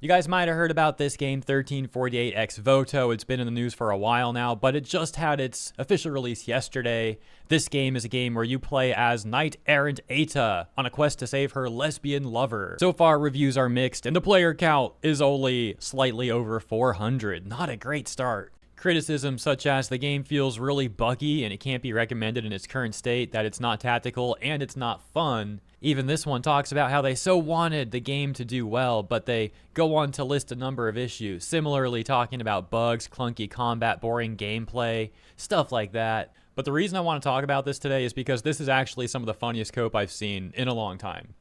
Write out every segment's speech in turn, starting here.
You guys might have heard about this game, 1348 Ex Voto. It's been in the news for a while now, but it just had its official release yesterday. This game is a game where you play as Knight Errant Eta on a quest to save her lesbian lover. So far, reviews are mixed, and the player count is only slightly over 400. Not a great start. Criticisms such as the game feels really buggy and it can't be recommended in its current state, that it's not tactical, and it's not fun. Even this one talks about how they so wanted the game to do well, but they go on to list a number of issues, similarly talking about bugs, clunky combat, boring gameplay, stuff like that. But the reason I want to talk about this today is because this is actually some of the funniest cope I've seen in a long time.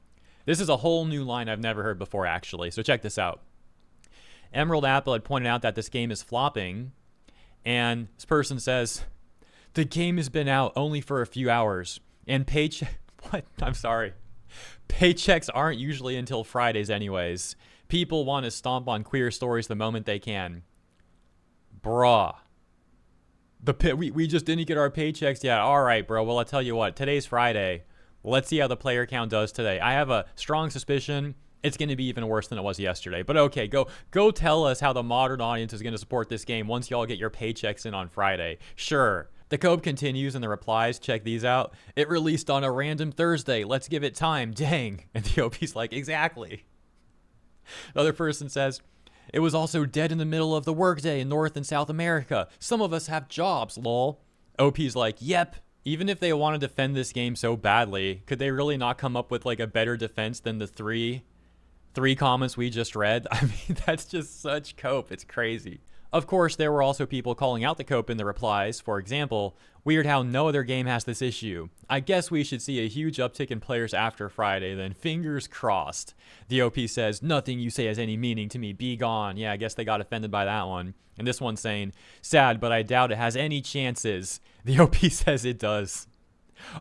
This is a whole new line I've never heard before, actually, so check this out. Emerald Apple had pointed out that this game is flopping, and this person says, the game has been out only for a few hours, and what? I'm sorry. Paychecks aren't usually until Fridays anyways. People want to stomp on queer stories the moment they can. Bruh. We just didn't get our paychecks yet. All right, bro. Well, I'll tell you what. Today's Friday. Let's see how the player count does today. I have a strong suspicion it's going to be even worse than it was yesterday. But okay, go tell us how the modern audience is going to support this game once y'all get your paychecks in on Friday. Sure. The code continues in the replies. Check these out. It released on a random Thursday. Let's give it time. Dang. And the OP's like, exactly. The other person says, it was also dead in the middle of the workday in North and South America. Some of us have jobs, lol. OP's like, yep. Even if they want to defend this game so badly, could they really not come up with like a better defense than the three comments we just read? I mean, that's just such cope. It's crazy. Of course, there were also people calling out the cope in the replies. For example, weird how no other game has this issue. I guess we should see a huge uptick in players after Friday, then fingers crossed. The OP says, nothing you say has any meaning to me, be gone. Yeah, I guess they got offended by that one. And this one's saying, sad, but I doubt it has any chances. The OP says it does.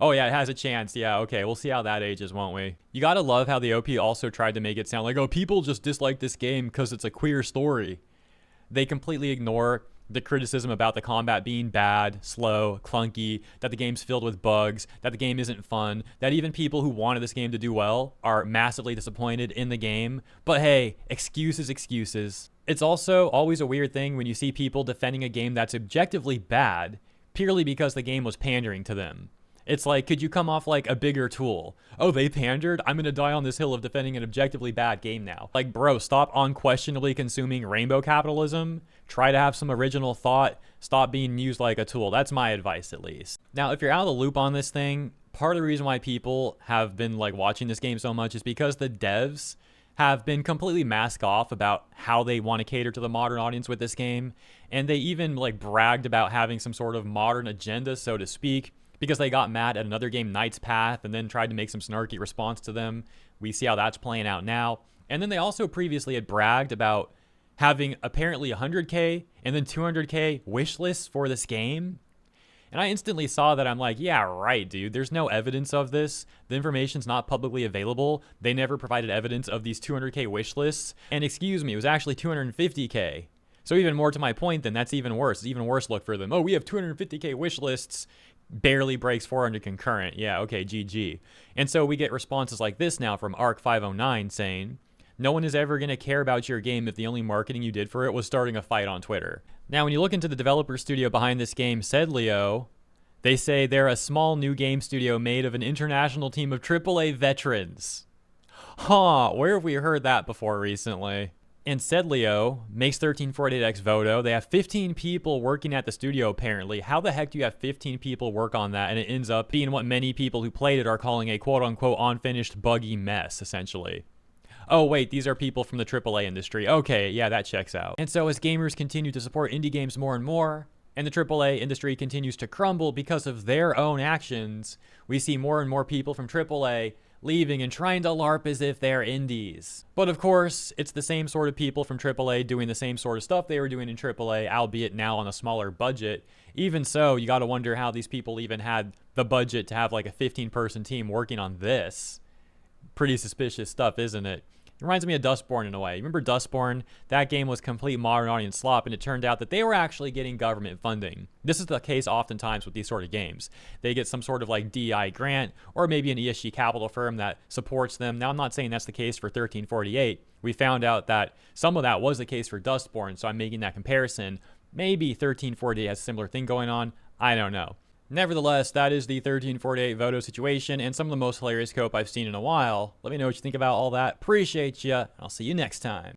Oh yeah, it has a chance. Yeah, okay, we'll see how that ages, won't we? You gotta love how the OP also tried to make it sound like, oh, people just dislike this game because it's a queer story. They completely ignore the criticism about the combat being bad, slow, clunky, that the game's filled with bugs, that the game isn't fun, that even people who wanted this game to do well are massively disappointed in the game. But hey, excuses. It's also always a weird thing when you see people defending a game that's objectively bad purely because the game was pandering to them. It's like, could you come off like a bigger tool? Oh, they pandered? I'm going to die on this hill of defending an objectively bad game now. Like, bro, stop unquestionably consuming rainbow capitalism. Try to have some original thought. Stop being used like a tool. That's my advice, at least. Now, if you're out of the loop on this thing, part of the reason why people have been like watching this game so much is because the devs have been completely masked off about how they want to cater to the modern audience with this game. And they even like bragged about having some sort of modern agenda, so to speak, because they got mad at another game, Knight's Path, and then tried to make some snarky response to them. We see how that's playing out now. And then they also previously had bragged about having apparently 100K and then 200K wish lists for this game. And I instantly saw that. I'm like, yeah, right, dude. There's no evidence of this. The information's not publicly available. They never provided evidence of these 200K wish lists. And excuse me, it was actually 250K. So even more to my point, then that's even worse. It's even worse look for them. Oh, we have 250K wish lists. Barely breaks 400 concurrent. Yeah, okay, GG. And so we get responses like this now from Arc509 saying, no one is ever going to care about your game if the only marketing you did for it was starting a fight on Twitter. Now, when you look into the developer studio behind this game, Sedlio, they say they're a small new game studio made of an international team of AAA veterans. Huh, where have we heard that before recently? And Sedlio makes 1348 Ex Voto. They have 15 people working at the studio, apparently. How the heck do you have 15 people work on that and it ends up being what many people who played it are calling a quote-unquote unfinished buggy mess, essentially? Oh, wait, these are people from the AAA industry. Okay, yeah, that checks out. And so as gamers continue to support indie games more and more, and the AAA industry continues to crumble because of their own actions, we see more and more people from AAA leaving and trying to LARP as if they're indies. But of course, it's the same sort of people from AAA doing the same sort of stuff they were doing in AAA, albeit now on a smaller budget. Even so, you gotta wonder how these people even had the budget to have like a 15-person team working on this. Pretty suspicious stuff, isn't it? It reminds me of Dustborn in a way. Remember Dustborn? That game was complete modern audience slop, and it turned out that they were actually getting government funding. This is the case oftentimes with these sort of games. They get some sort of like DI grant, or maybe an ESG capital firm that supports them. Now, I'm not saying that's the case for 1348. we found out that some of that was the case for Dustborn, so I'm making that comparison. Maybe 1348 has a similar thing going on. I don't know. Nevertheless, that is the 1348 Voto situation and some of the most hilarious cope I've seen in a while. Let me know what you think about all that. Appreciate ya. I'll see you next time.